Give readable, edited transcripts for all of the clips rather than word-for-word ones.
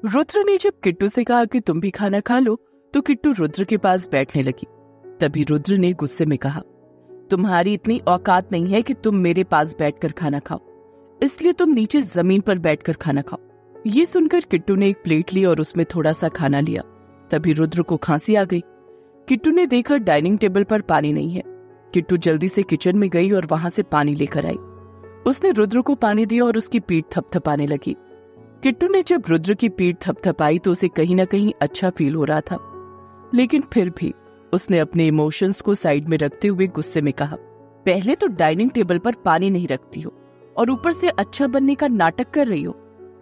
रुद्र ने जब किट्टू से कहा कि तुम भी खाना खा लो तो किट्टू रुद्र के पास बैठने लगी। तभी रुद्र ने गुस्से में कहा, तुम्हारी इतनी औकात नहीं है कि तुम मेरे पास बैठकर खाना खाओ, इसलिए तुम नीचे जमीन पर बैठकर खाना खाओ। ये सुनकर किट्टू ने एक प्लेट ली और उसमें थोड़ा सा खाना लिया। तभी रुद्र को खांसी आ गई। किट्टू ने देखा डाइनिंग टेबल पर पानी नहीं है। किट्टू जल्दी से किचन में गई और वहां से पानी लेकर आई। उसने रुद्र को पानी दिया और उसकी पीठ थपथपाने लगी। किट्टू ने जब रुद्र की पीठ थपथपाई तो उसे कहीं ना कहीं अच्छा फील हो रहा था, लेकिन फिर भी उसने अपने इमोशंस को साइड में रखते हुए गुस्से में कहा, पहले तो डाइनिंग टेबल पर पानी नहीं रखती हो और ऊपर से अच्छा बनने का नाटक कर रही हो।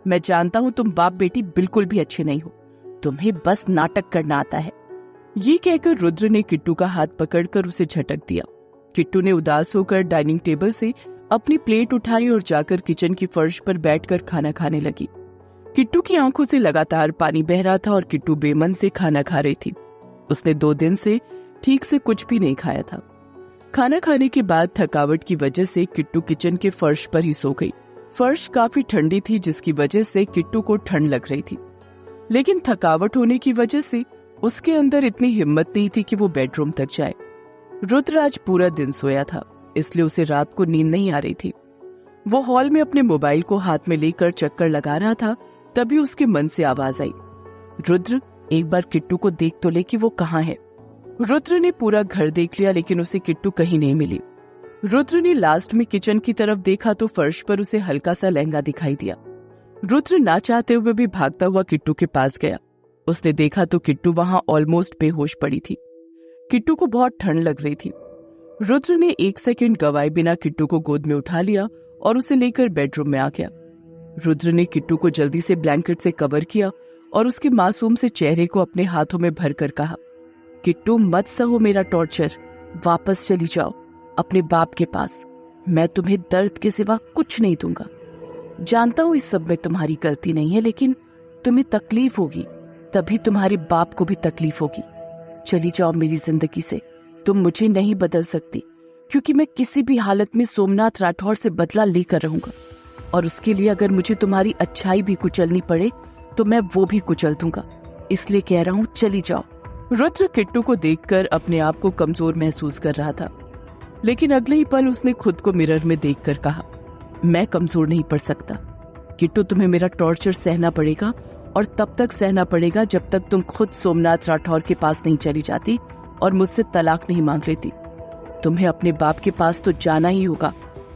मैं जानता हूँ तुम बाप बेटी बिल्कुल भी अच्छे नहीं हो, तुम्हें बस नाटक करना आता है। ये कहकर रुद्र ने किट्टू का हाथ पकड़कर उसे झटक दिया। किट्टू ने उदास होकर डाइनिंग टेबल से अपनी प्लेट उठाई और जाकर किचन की फर्श पर बैठकर खाना खाने लगी। किट्टू की आंखों से लगातार पानी बह रहा था और किट्टू बेमन से खाना खा रही थी। उसने 2 दिन से ठीक से कुछ भी नहीं खाया था। खाना खाने के बाद थकावट की वजह से किट्टू किचन के फर्श पर ही सो गई। फर्श काफी ठंडी थी जिसकी वजह से किट्टू को ठंड लग रही थी, लेकिन थकावट होने की वजह से उसके अंदर इतनी हिम्मत नहीं थी कि वो बेडरूम तक जाए। रुद्र आज पूरा दिन सोया था, इसलिए उसे रात को नींद नहीं आ रही थी। वो हॉल में अपने मोबाइल को हाथ में लेकर चक्कर लगा रहा था। तभी उसके मन से आवाज आई, रुद्र एक बार किट्टू को देख तो ले कि वो कहाँ है। रुद्र ने पूरा घर देख लिया लेकिन उसे किट्टू कहीं नहीं मिली। रुद्र ने लास्ट में किचन की तरफ देखा तो फर्श पर उसे हल्का सा लहंगा दिखाई दिया। रुद्र ना चाहते हुए भी भागता हुआ किट्टू के पास गया। उसने देखा तो किट्टू वहां ऑलमोस्ट बेहोश पड़ी थी। किट्टू को बहुत ठंड लग रही थी। रुद्र ने 1 सेकंड गवाए बिना किट्टू को गोद में उठा लिया और उसे लेकर बेडरूम में आ गया। रुद्र ने किट्टू को जल्दी से ब्लैंकेट से कवर किया और उसके मासूम से चेहरे को अपने हाथों में भरकर कहा, किट्टू मत सहो मेरा टॉर्चर, वापस चली जाओ अपने बाप के पास। मैं तुम्हें दर्द के सिवा कुछ नहीं दूंगा। जानता हूँ इस सब में तुम्हारी गलती नहीं है, लेकिन तुम्हें तकलीफ होगी, तभी तुम्हारे बाप को भी तकलीफ होगी। चली जाओ मेरी जिंदगी से, तुम मुझे नहीं बदल सकती, क्योंकि मैं किसी भी हालत में सोमनाथ राठौर से बदला लेकर रहूंगा, और उसके लिए अगर मुझे तुम्हारी अच्छाई भी कुचलनी पड़े तो मैं वो भी कुचल दूंगा। इसलिए कह रहा हूँ चली जाओ। रुद्र किट्टू को देखकर अपने आप को कमजोर महसूस कर रहा था, लेकिन अगले ही पल उसने खुद को मिरर में देखकर कहा, मैं कमजोर नहीं पड़ सकता किट्टू, तुम्हें मेरा टॉर्चर सहना पड़ेगा, और तब तक सहना पड़ेगा जब तक तुम खुद सोमनाथ राठौर के पास नहीं चली जाती और मुझसे तलाक नहीं मांग लेती। तुम्हें अपने बाप के पास तो जाना ही होगा,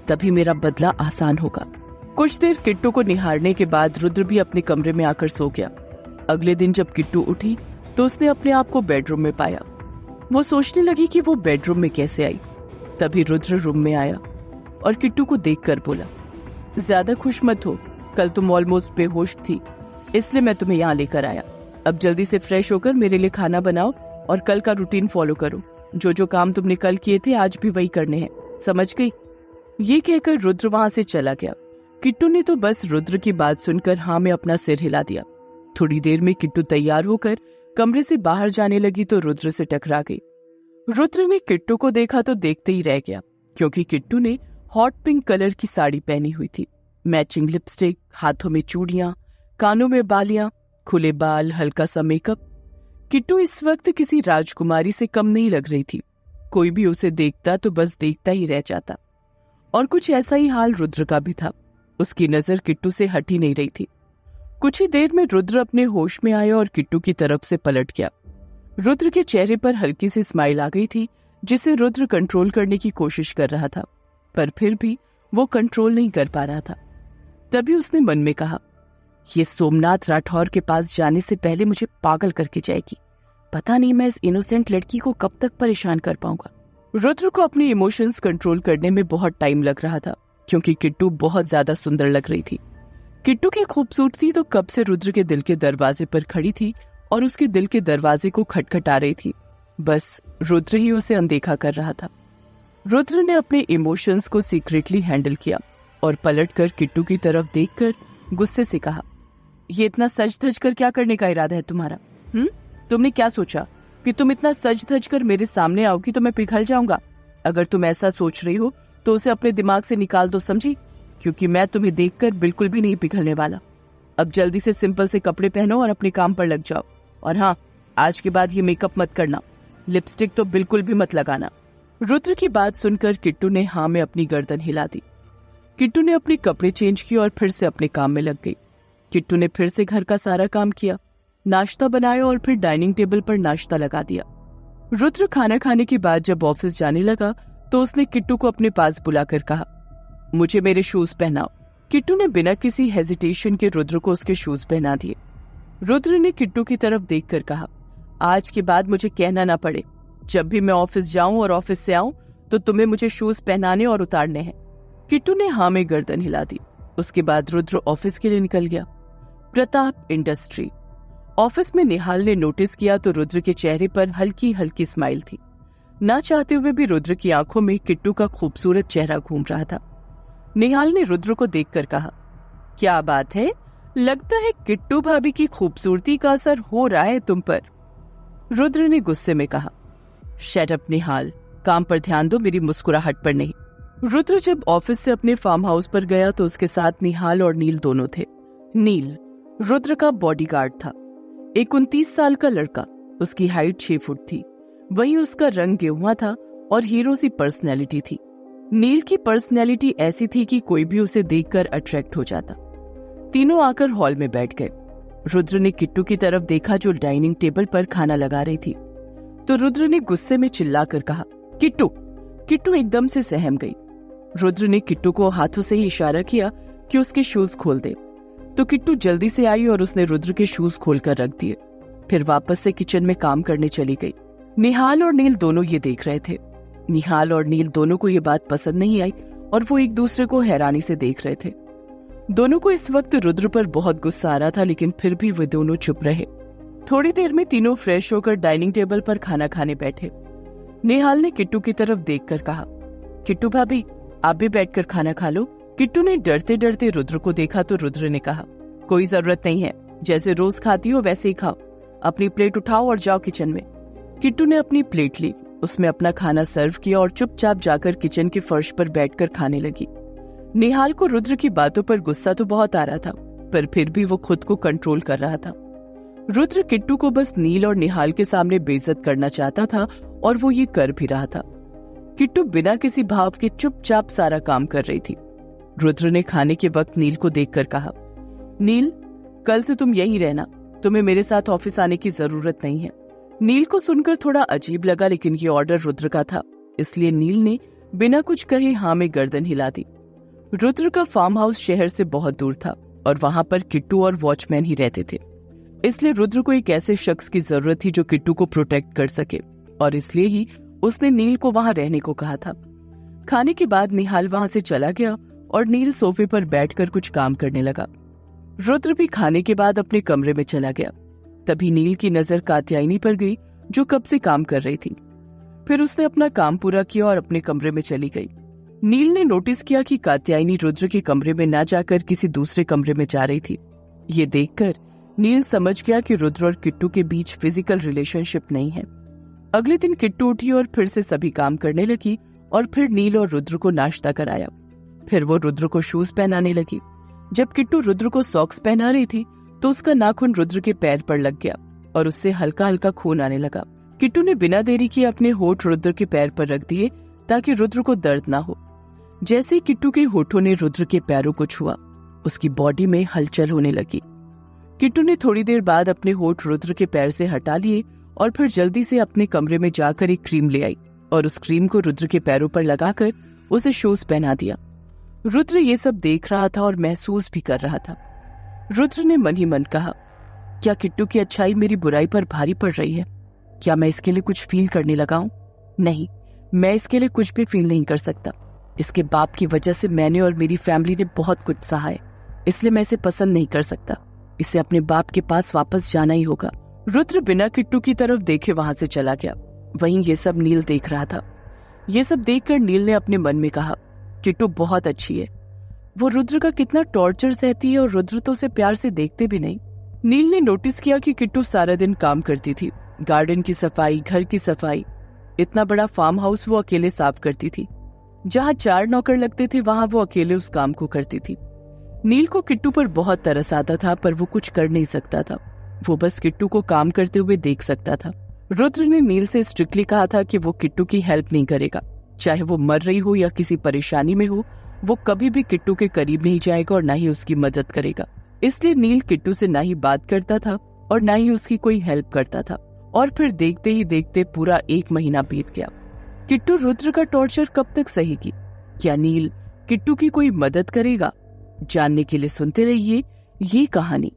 तभी मेरा बदला आसान होगा। कुछ देर किट्टू को निहारने के बाद रुद्र भी अपने कमरे में आकर सो गया। अगले दिन जब किट्टू उठी तो उसने अपने आप को बेडरूम में पाया। वो सोचने लगी कि वो बेडरूम में कैसे आई। तभी रुद्र रूम में आया और किट्टू को देखकर बोला, ज्यादा खुश मत हो, कल तुम ऑलमोस्ट बेहोश थी, इसलिए मैं तुम्हें यहाँ लेकर आया। अब जल्दी से फ्रेश होकर मेरे लिए खाना बनाओ और कल का रूटीन फॉलो करो। जो जो काम तुमने कल किए थे आज भी वही करने हैं, समझ गई? ये कहकर रुद्र वहां से चला गया। किट्टू ने तो बस रुद्र की बात सुनकर हाँ में अपना सिर हिला दिया। थोड़ी देर में किट्टू तैयार होकर कमरे से बाहर जाने लगी तो रुद्र से टकरा गई। रुद्र ने किट्टू को देखा तो देखते ही रह गया, क्योंकि किट्टू ने हॉट पिंक कलर की साड़ी पहनी हुई थी, मैचिंग लिपस्टिक, हाथों में चूड़ियां, कानों में बालियां, खुले बाल, हल्का सा मेकअप। किट्टू इस वक्त किसी राजकुमारी से कम नहीं लग रही थी। कोई भी उसे देखता तो बस देखता ही रह जाता, और कुछ ऐसा ही हाल रुद्र का भी था। उसकी नजर किट्टू से हट ही नहीं रही थी। कुछ ही देर में रुद्र अपने होश में आया और किट्टू की तरफ से पलट गया। रुद्र के चेहरे पर हल्की सी स्माइल आ गई थी, जिसे रुद्र कंट्रोल करने की कोशिश कर रहा था, पर फिर भी वो कंट्रोल नहीं कर पा रहा था। तभी उसने मन में कहा, ये सोमनाथ राठौर के पास जाने से पहले मुझे पागल करके जाएगी। पता नहीं मैं इस इनोसेंट लड़की को कब तक परेशान कर पाऊंगा। रुद्र को अपने इमोशंस कंट्रोल करने में बहुत टाइम लग रहा था, क्योंकि किट्टू बहुत ज्यादा सुंदर लग रही थी। किट्टू की खूबसूरती तो कब से रुद्र के दिल के दरवाजे पर खड़ी थी और उसके दिल के दरवाजे को खटखटा रही थी। बस रुद्र ही उसे अनदेखा कर रहा था। रुद्र ने अपने इमोशंस को सीक्रेटली हैंडल किया और पलटकर किट्टू की तरफ देखकर गुस्से से कहा, ये इतना सज धज कर क्या करने का इरादा है तुम्हारा? तुमने क्या सोचा कि तुम इतना सज धज कर मेरे सामने आओगी तो मैं पिघल जाऊंगा? अगर तुम ऐसा सोच रही हो तो उसे अपने दिमाग से निकाल दो, समझी? क्योंकि मैं तुम्हें देखकर बिल्कुल भी नहीं पिघलने वाला। अब जल्दी से सिंपल से कपड़े पहनो और अपने काम पर लग जाओ। और हाँ, आज के बाद ये मेकअप मत करना, लिपस्टिक तो बिल्कुल भी मत लगाना। रुद्र की बात सुनकर किट्टू ने हाँ में अपनी गर्दन हिला दी। किट्टू ने अपने कपड़े चेंज किए और फिर से अपने काम में लग गई। किट्टू ने फिर से घर का सारा काम किया, नाश्ता बनाया और फिर डाइनिंग टेबल पर नाश्ता लगा दिया। रुद्र खाना खाने के बाद जब ऑफिस जाने लगा तो उसने किट्टू को अपने पास बुलाकर कहा, मुझे मेरे शूज पहनाओ। किट्टू ने बिना किसी हेजिटेशन के रुद्र को उसके शूज पहना दिए। रुद्र ने किट्टू की तरफ देखकर कहा, आज के बाद मुझे कहना ना पड़े, जब भी मैं ऑफिस जाऊं और ऑफिस से आऊं तो तुम्हें मुझे शूज पहनाने और उतारने हैं। किट्टू ने हाँ में गर्दन हिला दी। उसके बाद रुद्र ऑफिस के लिए निकल गया। प्रताप इंडस्ट्री ऑफिस में निहाल ने नोटिस किया तो रुद्र के चेहरे पर हल्की हल्की स्माइल थी। ना चाहते हुए भी रुद्र की आंखों में किट्टू का खूबसूरत चेहरा घूम रहा था। निहाल ने रुद्र को देखकर कहा, क्या बात है, लगता है किट्टू भाभी की खूबसूरती का असर हो रहा है तुम पर। रुद्र ने गुस्से में कहा, शट अप निहाल, काम पर ध्यान दो, मेरी मुस्कुराहट पर नहीं। रुद्र जब ऑफिस से अपने फार्म हाउस पर गया तो उसके साथ निहाल और नील दोनों थे। नील रुद्र का बॉडीगार्ड था, एक 29 साल का लड़का। उसकी हाइट 6 फुट थी, वहीं उसका रंग गेहुआ था और हीरो सी पर्सनैलिटी थी। नील की पर्सनैलिटी ऐसी थी कि कोई भी उसे देखकर अट्रैक्ट हो जाता। तीनों आकर हॉल में बैठ गए। रुद्र ने किट्टू की तरफ देखा जो डाइनिंग टेबल पर खाना लगा रही थी, तो रुद्र ने गुस्से में चिल्लाकर कहा, किट्टू। किट्टू एकदम से सहम गई। रुद्र ने किट्टू को हाथों से ही इशारा किया कि उसके शूज खोल दे, तो किट्टू जल्दी से आई और उसने रुद्र के शूज खोलकर रख दिए। फिर वापस से किचन में काम करने चली गई। निहाल और नील दोनों ये देख रहे थे। निहाल और नील दोनों को ये बात पसंद नहीं आई और वो एक दूसरे को हैरानी से देख रहे थे। दोनों को इस वक्त रुद्र पर बहुत गुस्सा आ रहा था, लेकिन फिर भी वे दोनों चुप रहे। थोड़ी देर में तीनों फ्रेश होकर डाइनिंग टेबल पर खाना खाने बैठे। निहाल ने किट्टू की तरफ देखकर कहा, किट्टू भाभी, आप भी बैठकर खाना खा लो। किट्टू ने डरते डरते रुद्र को देखा तो रुद्र ने कहा, कोई जरूरत नहीं है, जैसे रोज खाती हो वैसे ही खाओ। अपनी प्लेट उठाओ और जाओ किचन में। किट्टू ने अपनी प्लेट ली, उसमें अपना खाना सर्व किया और चुपचाप जाकर किचन के फर्श पर बैठकर खाने लगी। निहाल को रुद्र की बातों पर गुस्सा तो बहुत आ रहा था, पर फिर भी वो खुद को कंट्रोल कर रहा था। रुद्र किट्टू को बस नील और निहाल के सामने बेइज्जत करना चाहता था और वो ये कर भी रहा था। किट्टू बिना किसी भाव के चुपचाप सारा काम कर रही थी। रुद्र ने खाने के वक्त नील को देखकर कहा, नील, कल से तुम यहीं रहना, तुम्हें मेरे साथ ऑफिस आने की जरूरत नहीं है। नील को सुनकर थोड़ा अजीब लगा, लेकिन ये ऑर्डर रुद्र का था, इसलिए नील ने बिना कुछ कहे हाँ में गर्दन हिला दी। रुद्र का फार्म हाउस शहर से बहुत दूर था और वहां पर किट्टू और वॉचमैन ही रहते थे, इसलिए रुद्र को एक ऐसे शख्स की जरूरत थी जो किट्टू को प्रोटेक्ट कर सके, और इसलिए ही उसने नील को वहां रहने को कहा था। खाने के बाद निहाल वहां से चला गया और नील सोफे पर बैठकर कुछ काम करने लगा। रुद्र भी खाने के बाद अपने कमरे में चला गया। तभी नील की नजर कात्यायनी पर गई जो कब से काम कर रही थी। फिर उसने अपना काम पूरा किया और अपने कमरे में चली गई। नील ने नोटिस किया कि कात्यायनी रुद्र के कमरे में न जाकर किसी दूसरे कमरे में जा रही थी। ये देखकर नील समझ गया कि रुद्र और किट्टू के बीच फिजिकल रिलेशनशिप नहीं है। अगले दिन किट्टू उठी और फिर से सभी काम करने लगी और फिर नील और रुद्र को नाश्ता कराया। फिर वो रुद्र को शूज पहनाने लगी। जब किट्टू रुद्र को सॉक्स पहना रही थी तो उसका नाखून रुद्र के पैर पर लग गया और उससे हल्का हल्का खून आने लगा। किट्टू ने बिना देरी किए अपने होठ रुद्र के पैर पर रख दिए ताकि रुद्र को दर्द ना हो। जैसे ही किट्टू के होठों ने रुद्र के पैरों को छुआ, उसकी बॉडी में हलचल होने लगी। किट्टू ने थोड़ी देर बाद अपने होठ रुद्र के पैर से हटा लिए और फिर जल्दी से अपने कमरे में जाकर एक क्रीम ले आई और उस क्रीम को रुद्र के पैरों पर लगाकर उसे शूज पहना दिया। रुद्र ये सब देख रहा था और महसूस भी कर रहा था। रुद्र ने मन ही मन कहा, क्या किट्टू की अच्छाई मेरी बुराई पर भारी पड़ रही है? क्या मैं इसके लिए कुछ फील करने लगा हूं? नहीं, मैं इसके लिए कुछ भी फील नहीं कर सकता। इसके बाप की वजह से मैंने और मेरी फैमिली ने बहुत कुछ सहा है, इसलिए मैं इसे पसंद नहीं कर सकता। इसे अपने बाप के पास वापस जाना ही होगा। रुद्र बिना किट्टू की तरफ देखे वहां से चला गया। वहीं ये सब नील देख रहा था। ये सब देखकर नील ने अपने मन में कहा, किट्टू बहुत अच्छी है। वो रुद्र का कितना टॉर्चर सहती है और रुद्र तो उसे प्यार से देखते भी नहीं। नील ने नोटिस किया कि किट्टू सारा दिन काम करती थी, गार्डन की सफाई, घर की सफाई। इतना बड़ा फार्म हाउस वो अकेले साफ करती थी। जहाँ 4 नौकर लगते थे वहां वो अकेले उस काम को करती थी। नील को किट्टू पर बहुत तरस आता था, पर वो कुछ कर नहीं सकता था। वो बस किट्टू को काम करते हुए देख सकता था। रुद्र ने नील से स्ट्रिक्टली कहा था कि वो किट्टू की हेल्प नहीं करेगा, चाहे वो मर रही हो या किसी परेशानी में हो। वो कभी भी किट्टू के करीब नहीं जाएगा और ना ही उसकी मदद करेगा। इसलिए नील किट्टू से ना ही बात करता था और ना ही उसकी कोई हेल्प करता था। और फिर देखते ही देखते पूरा 1 महीना बीत गया। किट्टू रुद्र का टॉर्चर कब तक सहेगी? क्या नील किट्टू की कोई मदद करेगा? जानने के लिए सुनते रहिए ये कहानी।